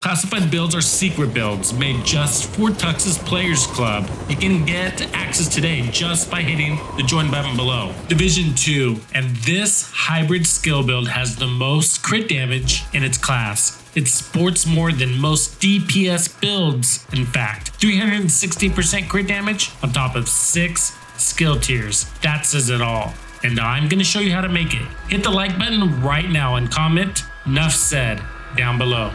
Classified builds are secret builds made just for Tux's Players Club. You can get access today just by hitting the join button below. Division 2, and this hybrid skill build has the most crit damage in its class. It sports more than most DPS builds, in fact. 360% crit damage on top of 6 skill tiers. That says it all. And I'm going to show you how to make it. Hit the like button right now and comment "Nuff said" down below.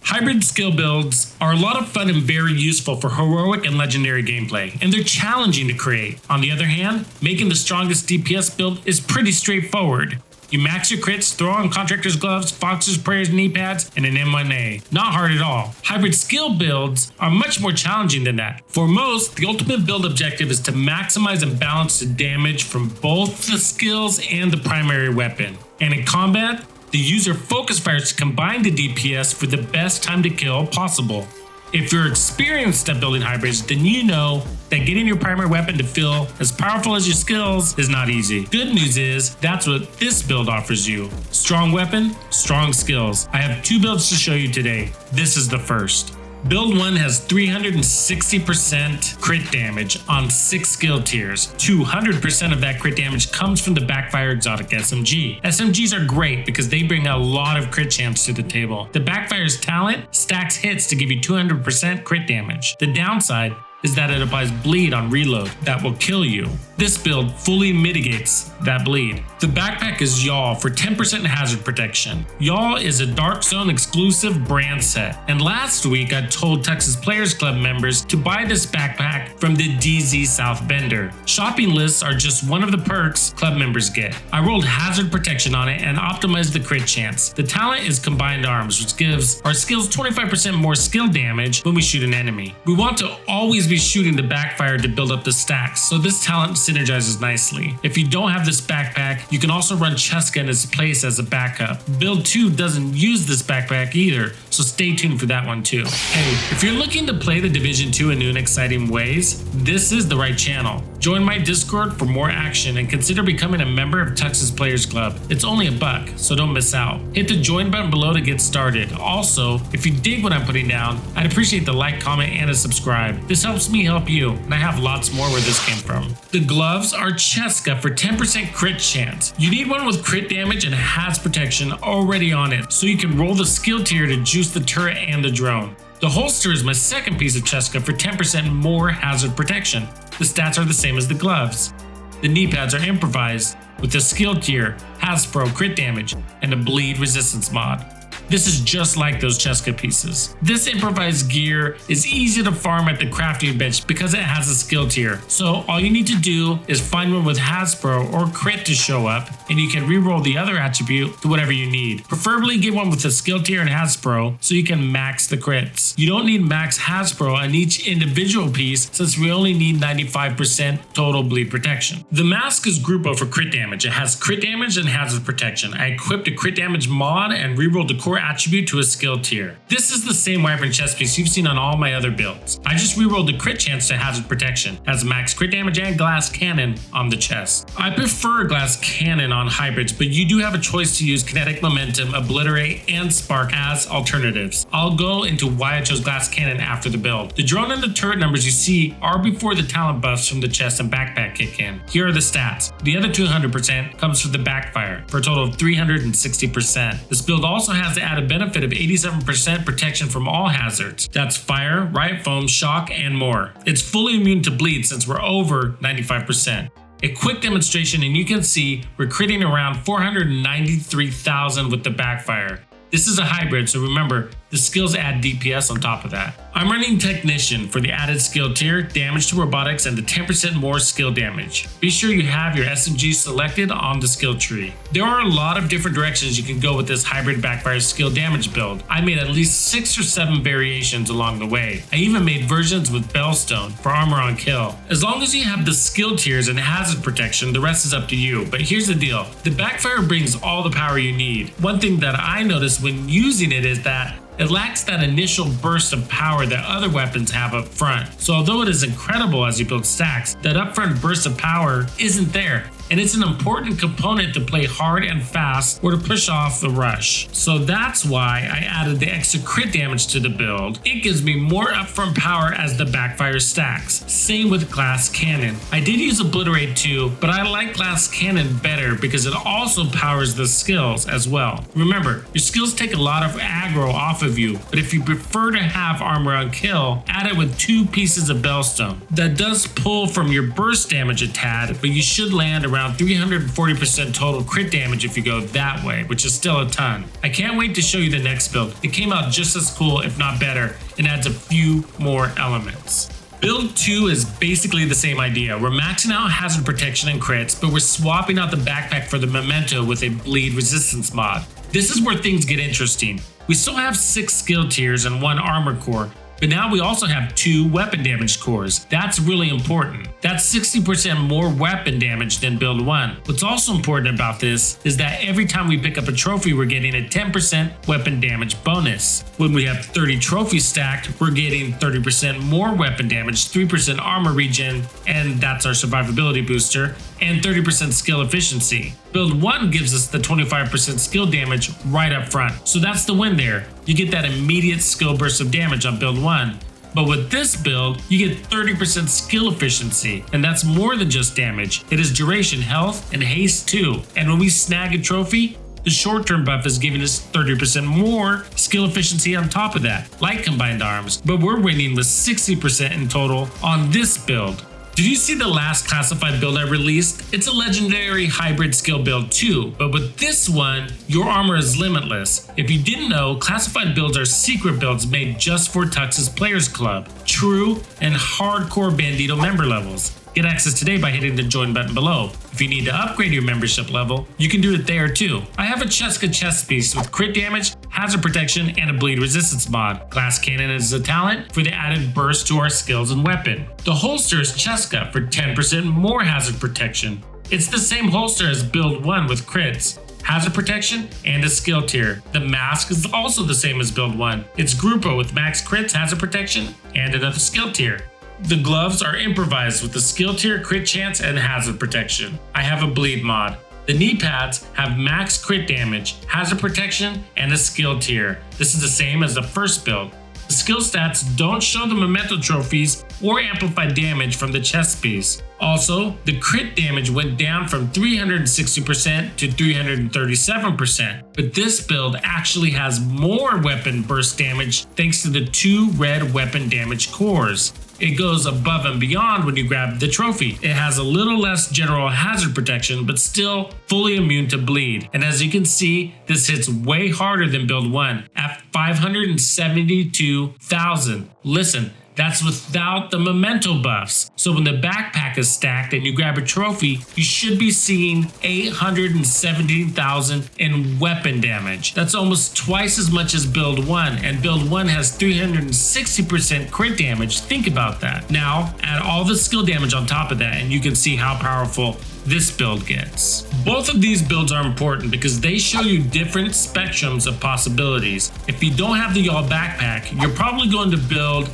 Hybrid skill builds are a lot of fun and very useful for heroic and legendary gameplay, and they're challenging to create. On the other hand, making the strongest DPS build is pretty straightforward. You max your crits, throw on Contractor's Gloves, Fox's Prayers knee pads, and an M1A. Not hard at all. Hybrid skill builds are much more challenging than that. For most, the ultimate build objective is to maximize and balance the damage from both the skills and the primary weapon. And in combat, the user focus fires to combine the DPS for the best time to kill possible. If you're experienced at building hybrids, then you know that getting your primary weapon to feel as powerful as your skills is not easy. Good news is, that's what this build offers you. Strong weapon, strong skills. I have 2 builds to show you today. This is the first. Build 1 has 360% crit damage on 6 skill tiers. 200% of that crit damage comes from the BACKFIRE exotic SMG. SMGs are great because they bring a lot of crit chance to the table. The BACKFIRE's talent stacks hits to give you 200% crit damage. The downside is that it applies bleed on reload that will kill you. This build fully mitigates that bleed. The backpack is Y'all for 10% hazard protection. Y'all is a Dark Zone exclusive brand set, and last week I told Tux's Players Club members to buy this backpack from the DZ South vendor. Shopping lists are just one of the perks club members get. I rolled hazard protection on it and optimized the crit chance. The talent is Combined Arms, which gives our skills 25% more skill damage when we shoot an enemy. We want to always be shooting the BACKFIRE to build up the stacks, so this talent synergizes nicely. If you don't have this backpack, you can also run Cheska in its place as a backup. Build 2 doesn't use this backpack either, so stay tuned for that one too. Hey, if you're looking to play the Division 2 in new and exciting ways, this is the right channel. Join my Discord for more action and consider becoming a member of Tux's Players Club. It's only $1, so don't miss out. Hit the join button below to get started. Also, if you dig what I'm putting down, I'd appreciate the like, comment, and a subscribe. This helps me help you, and I have lots more where this came from. The gloves are Cheska for 10% crit chance. You need one with crit damage and has protection already on it, so you can roll the skill tier to juice the turret and the drone. The holster is my second piece of Cheska for 10% more hazard protection. The stats are the same as the gloves. The knee pads are improvised with the skill tier, Hasbro crit damage, and a bleed resistance mod. This is just like those Cheska pieces. This improvised gear is easy to farm at the crafting bench because it has a skill tier. So all you need to do is find one with Hasbro or crit to show up, and you can reroll the other attribute to whatever you need. Preferably get one with a skill tier and Hasbro so you can max the crits. You don't need max Hasbro on each individual piece since we only need 95% total bleed protection. The mask is Grupo for crit damage. It has crit damage and hazard protection. I equipped a crit damage mod and rerolled the core attribute to a skill tier. This is the same Wyvern chest piece you've seen on all my other builds. I just rerolled the crit chance to hazard protection. Has max crit damage and glass cannon on the chest. I prefer glass cannon on hybrids, but you do have a choice to use kinetic momentum, obliterate, and spark as alternatives. I'll go into why I chose glass cannon after the build. The drone and the turret numbers you see are before the talent buffs from the chest and backpack kick in. Here are the stats. The other 200% comes from the BACKFIRE for a total of 360%. This build also has the added benefit of 87% protection from all hazards. That's fire, riot foam, shock, and more. It's fully immune to bleed since we're over 95%. A quick demonstration and you can see we're critting around 493,000 with the BACKFIRE. This is a hybrid, so remember, The skills add DPS on top of that. I'm running Technician for the added skill tier, damage to robotics, and the 10% more skill damage. Be sure you have your SMG selected on the skill tree. There are a lot of different directions you can go with this hybrid Backfire skill damage build. I made at least 6 or 7 variations along the way. I even made versions with Bellstone for armor on kill. As long as you have the skill tiers and hazard protection, the rest is up to you. But here's the deal, the Backfire brings all the power you need. One thing that I noticed when using it is that it lacks that initial burst of power that other weapons have up front. So although it is incredible as you build stacks, that upfront burst of power isn't there. And it's an important component to play hard and fast or to push off the rush. So that's why I added the extra crit damage to the build. It gives me more upfront power as the Backfire stacks. Same with Glass Cannon. I did use Obliterate too, but I like Glass Cannon better because it also powers the skills as well. Remember, your skills take a lot of aggro off of you, but if you prefer to have armor on kill, add it with 2 pieces of Bellstone. That does pull from your burst damage a tad, but you should land around 340% total crit damage if you go that way, which is still a ton. I can't wait to show you the next build. It came out just as cool, if not better, and adds a few more elements. Build 2 is basically the same idea. We're maxing out hazard protection and crits, but we're swapping out the backpack for the memento with a bleed resistance mod. This is where things get interesting. We still have 6 skill tiers and 1 armor core, but now we also have 2 weapon damage cores. That's really important. That's 60% more weapon damage than build 1. What's also important about this is that every time we pick up a trophy, we're getting a 10% weapon damage bonus. When we have 30 trophies stacked, we're getting 30% more weapon damage, 3% armor regen, and that's our survivability booster, and 30% skill efficiency. Build 1 gives us the 25% skill damage right up front, so that's the win there. You get that immediate skill burst of damage on build 1. But with this build, you get 30% skill efficiency, and that's more than just damage. It is duration, health, and haste too. And when we snag a trophy, the short-term buff is giving us 30% more skill efficiency on top of that, like combined arms, but we're winning with 60% in total on this build. Did you see the last classified build I released? It's a legendary hybrid skill build too, but with this one, your armor is limitless. If you didn't know, classified builds are secret builds made just for Tux's Players Club, true and hardcore Bandido member levels. Get access today by hitting the join button below. If you need to upgrade your membership level, you can do it there too. I have a Cheska chest piece with crit damage, hazard protection, and a bleed resistance mod. Glass Cannon is a talent for the added burst to our skills and weapon. The holster is Cheska for 10% more hazard protection. It's the same holster as build 1 with crits, hazard protection, and a skill tier. The mask is also the same as build 1. It's Grupo with max crits, hazard protection, and another skill tier. The gloves are improvised with the skill tier, crit chance, and hazard protection. I have a bleed mod. The knee pads have max crit damage, hazard protection, and a skill tier. This is the same as the first build. The skill stats don't show the memento trophies or amplified damage from the chest piece. Also, the crit damage went down from 360% to 337%, but this build actually has more weapon burst damage thanks to the 2 red weapon damage cores. It goes above and beyond when you grab the trophy. It has a little less general hazard protection, but still fully immune to bleed. And as you can see, this hits way harder than build 1 at 572,000. Listen, that's without the memento buffs. So when the backpack is stacked and you grab a trophy, you should be seeing 817,000 in weapon damage. That's almost twice as much as build 1, and build 1 has 360% crit damage. Think about that. Now, add all the skill damage on top of that, and you can see how powerful this build gets. Both of these builds are important because they show you different spectrums of possibilities. If you don't have the y'all backpack, you're probably going to build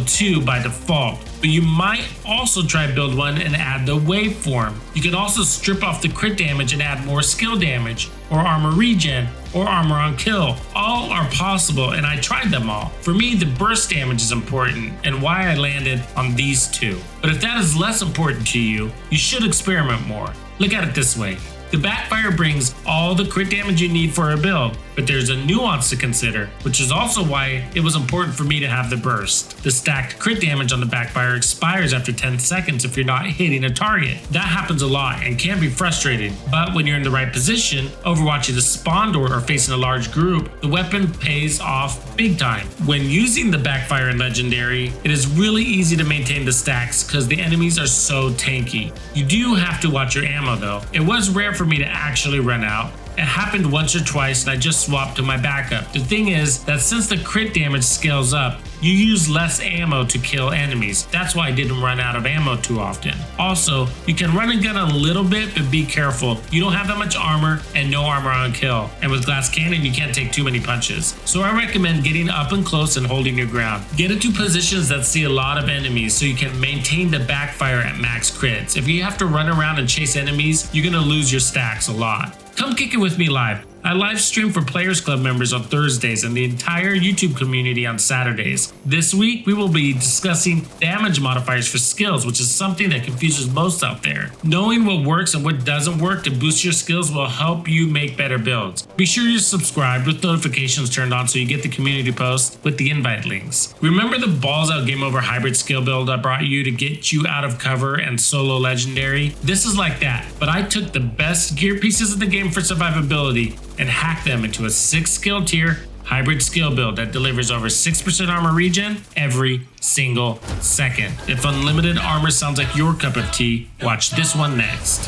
2 by default, but you might also try build 1 and add the waveform. You can also strip off the crit damage and add more skill damage, or armor regen, or armor on kill. All are possible, and I tried them all. For me, the burst damage is important and why I landed on these 2. But if that is less important to you, you should experiment more. Look at it this way. The Backfire brings all the crit damage you need for a build, But there's a nuance to consider, which is also why it was important for me to have the burst. The stacked crit damage on the backfire expires after 10 seconds if you're not hitting a target. That happens a lot and can be frustrating, but when you're in the right position, overwatching the spawn door or facing a large group, the weapon pays off big time. When using the backfire in Legendary, it is really easy to maintain the stacks because the enemies are so tanky. You do have to watch your ammo though. It was rare for me to actually run out. It happened once or twice and I just swapped to my backup. The thing is that since the crit damage scales up, you use less ammo to kill enemies. That's why I didn't run out of ammo too often. Also, you can run and gun a little bit, but be careful. You don't have that much armor and no armor on kill. And with glass cannon, you can't take too many punches. So I recommend getting up and close and holding your ground. Get into positions that see a lot of enemies so you can maintain the backfire at max crits. If you have to run around and chase enemies, you're gonna lose your stacks a lot. Come kick it with me live. I live stream for Players Club members on Thursdays and the entire YouTube community on Saturdays. This week, we will be discussing damage modifiers for skills, which is something that confuses most out there. Knowing what works and what doesn't work to boost your skills will help you make better builds. Be sure you're subscribed with notifications turned on so you get the community posts with the invite links. Remember the balls out game over hybrid skill build I brought you to get you out of cover and solo legendary? This is like that, but I took the best gear pieces in the game for survivability and hack them into a 6 skill tier hybrid skill build that delivers over 6% armor regen every single second. If unlimited armor sounds like your cup of tea, watch this one next.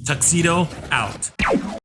Tuxedo out.